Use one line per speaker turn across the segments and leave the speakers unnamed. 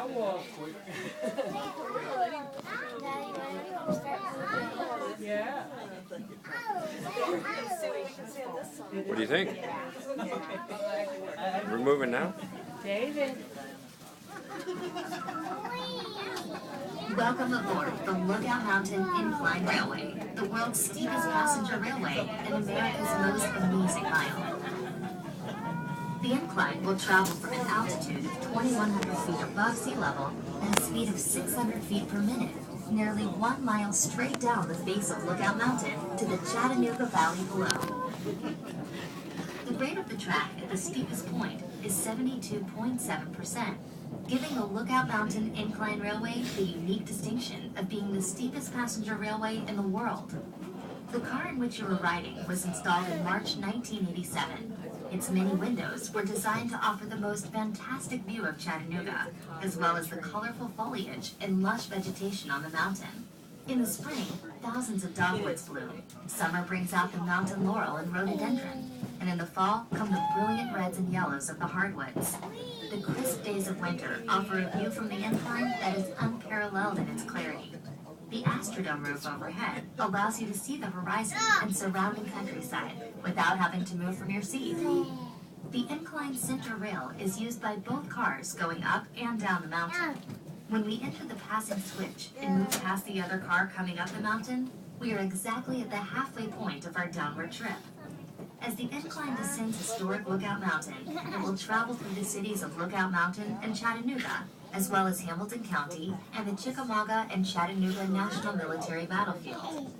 I'll walk quick. Yeah.
What do you think? We're moving now?
David.
Welcome aboard the Lookout Mountain Incline Railway, the world's steepest passenger railway and America's most amazing mile. The incline will travel from an altitude of 2,100 feet above sea level at a speed of 600 feet per minute, nearly 1 mile straight down the face of Lookout Mountain to the Chattanooga Valley below. The grade of the track at the steepest point is 72.7%, giving the Lookout Mountain Incline Railway the unique distinction of being the steepest passenger railway in the world. The car in which you were riding was installed in March 1987. Its many windows were designed to offer the most fantastic view of Chattanooga, as well as the colorful foliage and lush vegetation on the mountain. In the spring, thousands of dogwoods bloom. Summer brings out the mountain laurel and rhododendron, and in the fall come the brilliant reds and yellows of the hardwoods. The crisp days of winter offer a view from the incline that is unparalleled in its clarity. The Astrodome roof overhead allows you to see the horizon and surrounding countryside without having to move from your seat. The incline center rail is used by both cars going up and down the mountain. When we enter the passing switch and move past the other car coming up the mountain, we are exactly at the halfway point of our downward trip. As the incline descends historic Lookout Mountain, it will travel through the cities of Lookout Mountain and Chattanooga, as well as Hamilton County and the Chickamauga and Chattanooga National Military Battlefield.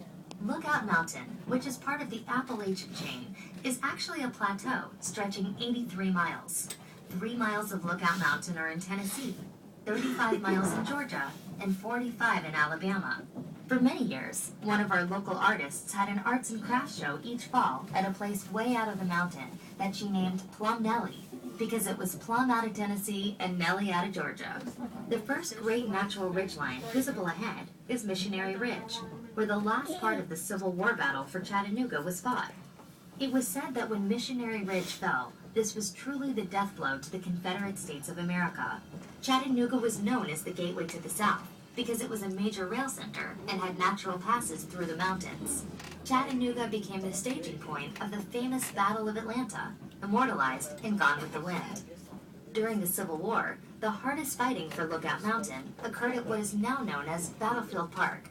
Lookout Mountain, which is part of the Appalachian chain, is actually a plateau stretching 83 miles. 3 miles of Lookout Mountain are in Tennessee, 35 miles in Georgia, and 45 in Alabama. For many years, one of our local artists had an arts and crafts show each fall at a place way out of the mountain that she named Plum Nellie, because it was plum out of Tennessee and Nellie out of Georgia. The first great natural ridgeline visible ahead is Missionary Ridge, where the last part of the Civil War battle for Chattanooga was fought. It was said that when Missionary Ridge fell, this was truly the death blow to the Confederate States of America. Chattanooga was known as the gateway to the South because it was a major rail center and had natural passes through the mountains. Chattanooga became the staging point of the famous Battle of Atlanta, immortalized in Gone with the Wind. During the Civil War, the hardest fighting for Lookout Mountain occurred at what is now known as Battlefield Park.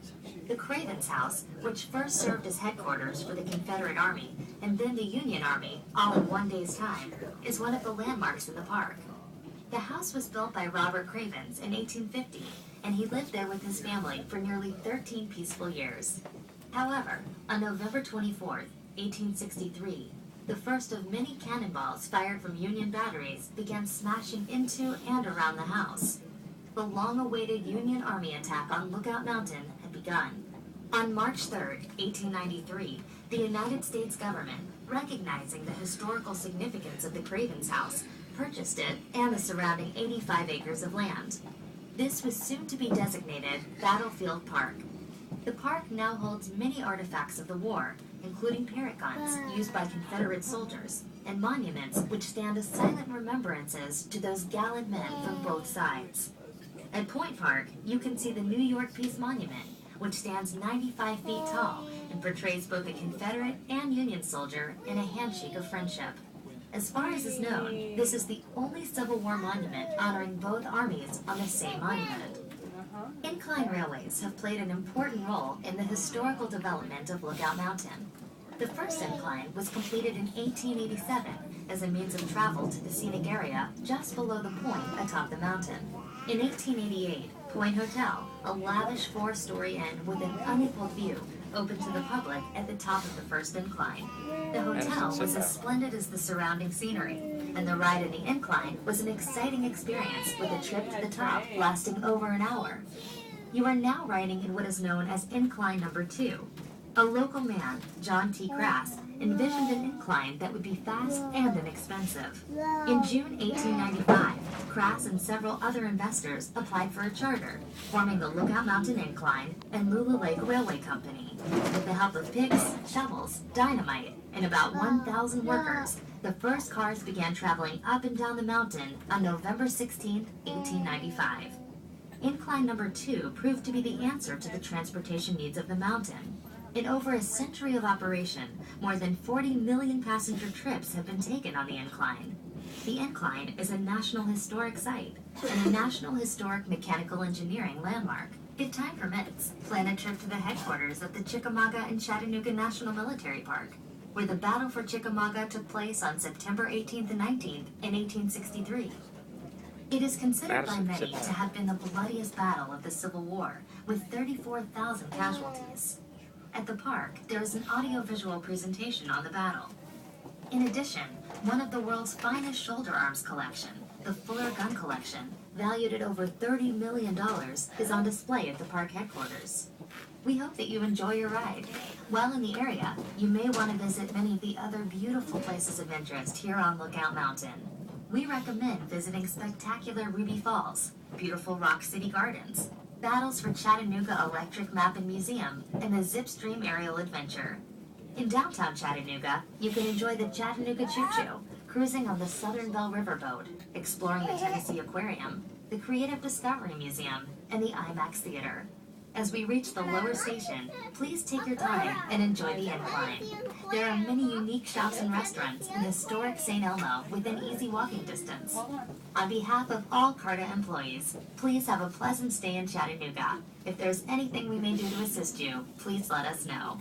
The Craven's House, which first served as headquarters for the Confederate Army and then the Union Army, all in one day's time, is one of the landmarks in the park. The house was built by Robert Cravens in 1850, and he lived there with his family for nearly 13 peaceful years. However, on November 24, 1863, the first of many cannonballs fired from Union batteries began smashing into and around the house. The long-awaited Union Army attack on Lookout Mountain had begun. On March 3, 1893, the United States government, recognizing the historical significance of the Cravens House, purchased it and the surrounding 85 acres of land. This was soon to be designated Battlefield Park. The park now holds many artifacts of the war, including parrot guns used by Confederate soldiers, and monuments which stand as silent remembrances to those gallant men from both sides. At Point Park, you can see the New York Peace Monument, which stands 95 feet tall and portrays both a Confederate and Union soldier in a handshake of friendship. As far as is known, this is the only Civil War monument honoring both armies on the same monument. Incline railways have played an important role in the historical development of Lookout Mountain. The first incline was completed in 1887 as a means of travel to the scenic area just below the point atop the mountain. In 1888, Point Hotel, a lavish 4-story inn with an unequaled view, opened to the public at the top of the first incline. The hotel was as splendid as the surrounding scenery, and the ride in the incline was an exciting experience with a trip to the top lasting over an hour. You are now riding in what is known as Incline Number 2. A local man, John T. Crass, envisioned an incline that would be fast and inexpensive. In June 1895, Crass and several other investors applied for a charter, forming the Lookout Mountain Incline and Lula Lake Railway Company. With the help of picks, shovels, dynamite, and about 1,000 workers, the first cars began traveling up and down the mountain on November 16, 1895. Incline number 2 proved to be the answer to the transportation needs of the mountain. In over a century of operation, more than 40 million passenger trips have been taken on the incline. The incline is a National Historic Site and a National Historic Mechanical Engineering landmark. If time permits, plan a trip to the headquarters of the Chickamauga and Chattanooga National Military Park, where the Battle for Chickamauga took place on September 18th and 19th in 1863. It is considered by many to have been the bloodiest battle of the Civil War, with 34,000 casualties. At the park, there is an audio-visual presentation on the battle. In addition, one of the world's finest shoulder arms collection, the Fuller Gun Collection, valued at over $30 million, is on display at the park headquarters. We hope that you enjoy your ride. While in the area, you may want to visit many of the other beautiful places of interest here on Lookout Mountain. We recommend visiting spectacular Ruby Falls, beautiful Rock City Gardens, Battles for Chattanooga Electric Map and Museum, and the Zipstream Aerial Adventure. In downtown Chattanooga, you can enjoy the Chattanooga Choo Choo, cruising on the Southern Belle Riverboat, exploring the Tennessee Aquarium, the Creative Discovery Museum, and the IMAX Theater. As we reach the lower station, please take your time and enjoy the incline. There are many unique shops and restaurants in historic St. Elmo within easy walking distance. On behalf of all CARTA employees, please have a pleasant stay in Chattanooga. If there's anything we may do to assist you, please let us know.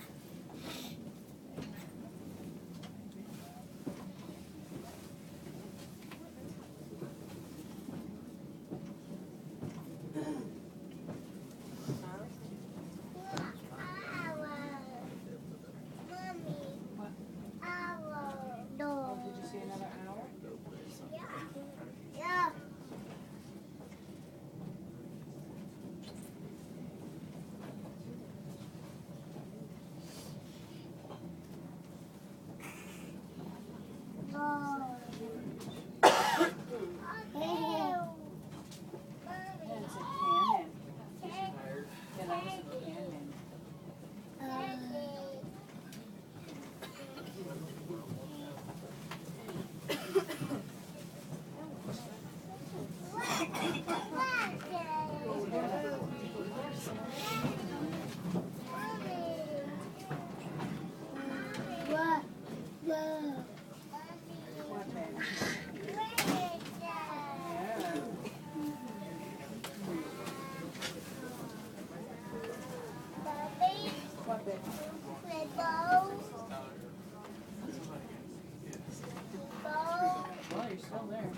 Well, you're still there.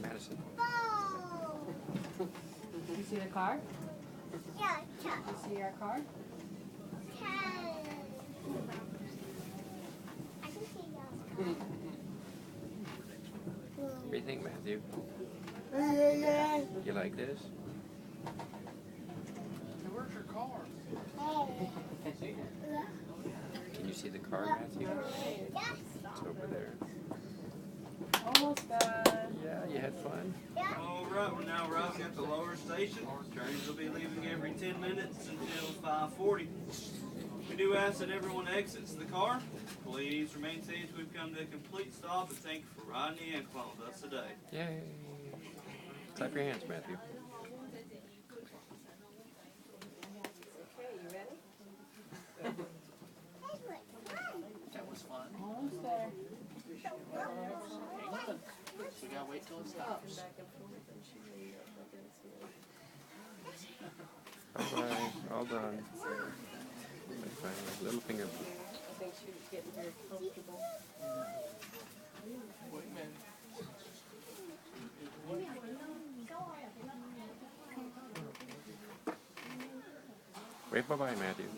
Madison.
You see the car?
Yeah,
You see our car?
What do you think, Matthew? You like this?
Where's your car?
Can you see the car, Matthew? It's over there.
Almost done.
Yeah, you had fun?
All right, we're now arriving at the lower station. Trains will be leaving every 10 minutes until 5:40. We do ask that everyone exits the car. Please remain seated as we've come to a complete stop, and thank you for riding the incline with us today.
Yay! Clap your hands, Matthew.
That was fun.
Almost there.
We gotta wait till it stops.
Bye-bye. All done. Bye-bye. Little finger.
I think she was getting very comfortable.
Wait a minute.
Wave bye-bye, Matthew.